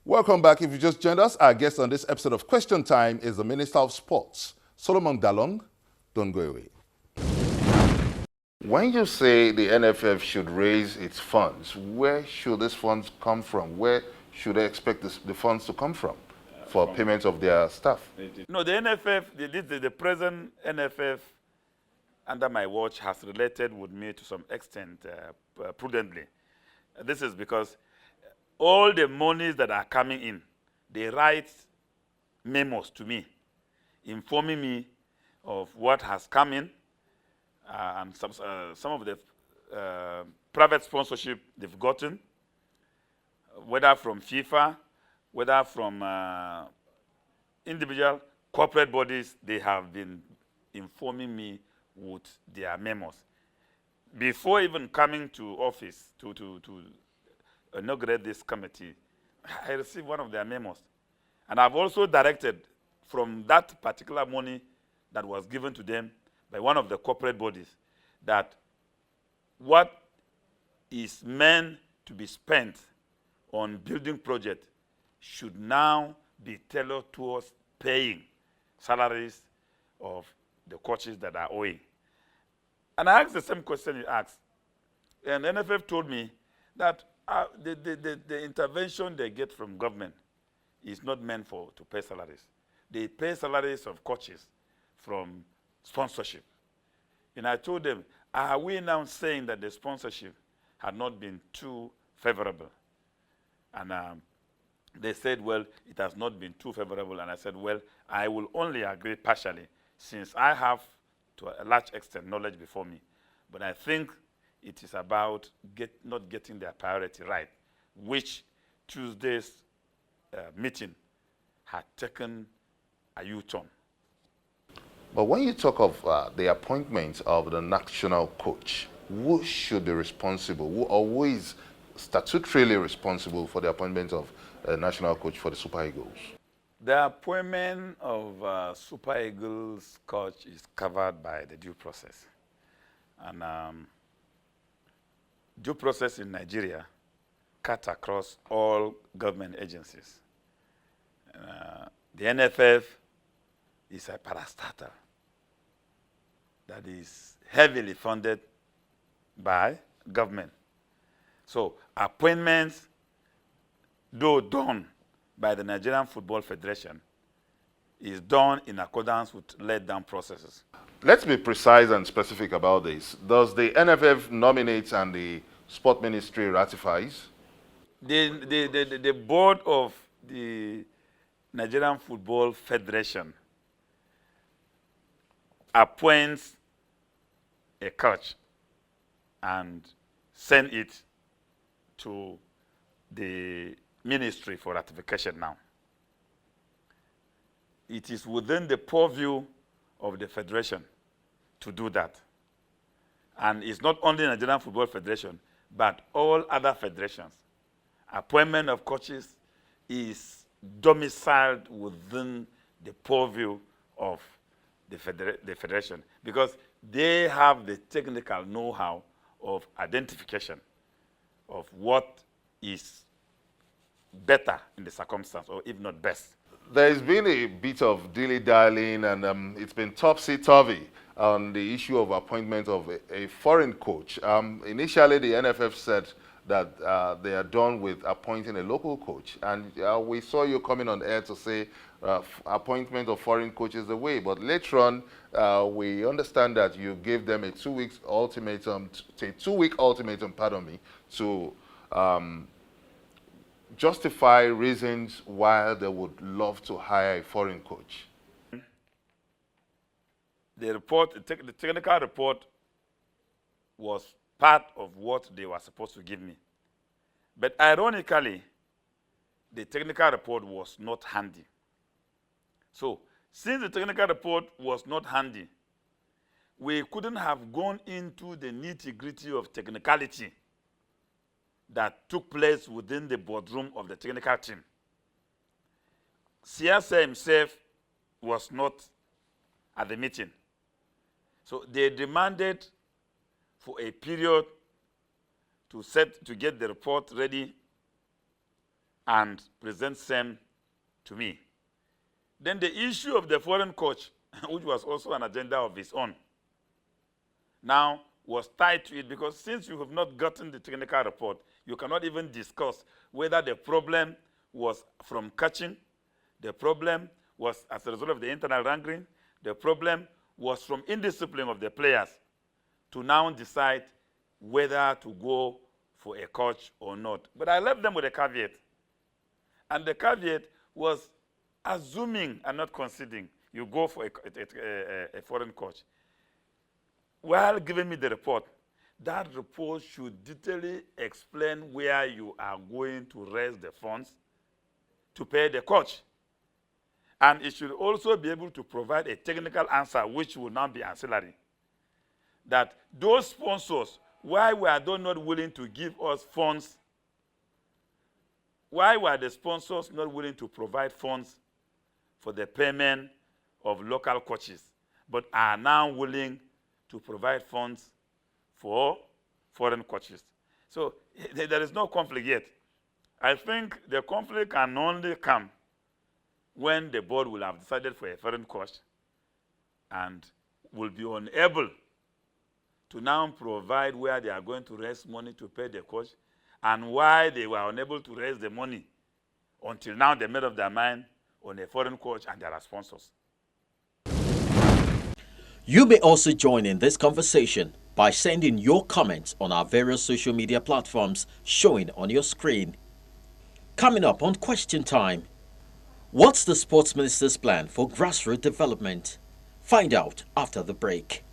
Welcome back. If you just joined us, our guest on this episode of Question Time is the Minister of Sports, Solomon Dalong. Don't go away. When you say the NFF should raise its funds, where should these funds come from? Where should they expect the funds to come from for payment of their staff? No, the NFF, the present NFF under my watch has related with me to some extent prudently. This is because all the monies that are coming in, they write memos to me, informing me of what has come in, and some of the private sponsorship they've gotten, whether from FIFA, whether from individual corporate bodies, they have been informing me with their memos. Before even coming to office to inaugurate this committee, I received one of their memos. And I've also directed from that particular money that was given to them by one of the corporate bodies that what is meant to be spent on building projects should now be tailored towards paying salaries of the coaches that are owing. And I asked the same question you asked. And NFF told me that the intervention they get from government is not meant to pay salaries. They pay salaries of coaches from sponsorship. And I told them, are we now saying that the sponsorship had not been too favorable? And they said, well, it has not been too favorable. And I said, well, I will only agree partially, since I have, to a large extent, knowledge before me. But I think it is about not getting their priority right, which Tuesday's meeting had taken a U-turn. But when you talk of the appointment of the national coach, who should be responsible, who is statutorily responsible for the appointment of a national coach for the Super Eagles? The appointment of Super Eagles coach is covered by the due process. And due process in Nigeria cut across all government agencies. The NFF is a parastatal that is heavily funded by government. So appointments, though done by the Nigerian Football Federation, is done in accordance with laid-down processes. Let's be precise and specific about this. Does the NFF nominate and the Sport Ministry ratifies? The board of the Nigerian Football Federation appoints a coach and send it to the ministry for ratification now. It is within the purview of the federation to do that. And it's not only the Nigerian Football Federation, but all other federations. Appointment of coaches is domiciled within the purview of the federation, because they have the technical know-how of identification of what is better in the circumstance, or if not best. There's been a bit of dilly-dallying, and it's been topsy-turvy on the issue of appointment of a foreign coach. Initially, the NFF said that they are done with appointing a local coach. And we saw you coming on air to say appointment of foreign coach is the way. But later on, we understand that you gave them a two-week ultimatum, to justify reasons why they would love to hire a foreign coach. The technical report was part of what they were supposed to give me. But ironically, the technical report was not handy. So, since the technical report was not handy, we couldn't have gone into the nitty-gritty of technicality that took place within the boardroom of the technical team. Siasa himself was not at the meeting. So they demanded for a period to get the report ready and present same to me. Then the issue of the foreign coach, which was also an agenda of its own, now was tied to it, because since you have not gotten the technical report, you cannot even discuss whether the problem was from catching, the problem was as a result of the internal wrangling, the problem was from indiscipline of the players, to now decide whether to go for a coach or not. But I left them with a caveat. And the caveat was assuming and not conceding you go for a foreign coach. While giving me the report, that report should detailedly explain where you are going to raise the funds to pay the coach. And it should also be able to provide a technical answer, which will now be ancillary. That those sponsors, why were they not willing to give us funds? Why were the sponsors not willing to provide funds for the payment of local coaches, but are now willing to provide funds for foreign coaches? So there is no conflict yet. I think the conflict can only come when the board will have decided for a foreign coach and will be unable to now provide where they are going to raise money to pay the coach, and why they were unable to raise the money until now they made up their mind on a foreign coach and their sponsors. You may also join in this conversation by sending your comments on our various social media platforms showing on your screen. Coming up on Question Time, what's the Sports Minister's plan for grassroots development? Find out after the break.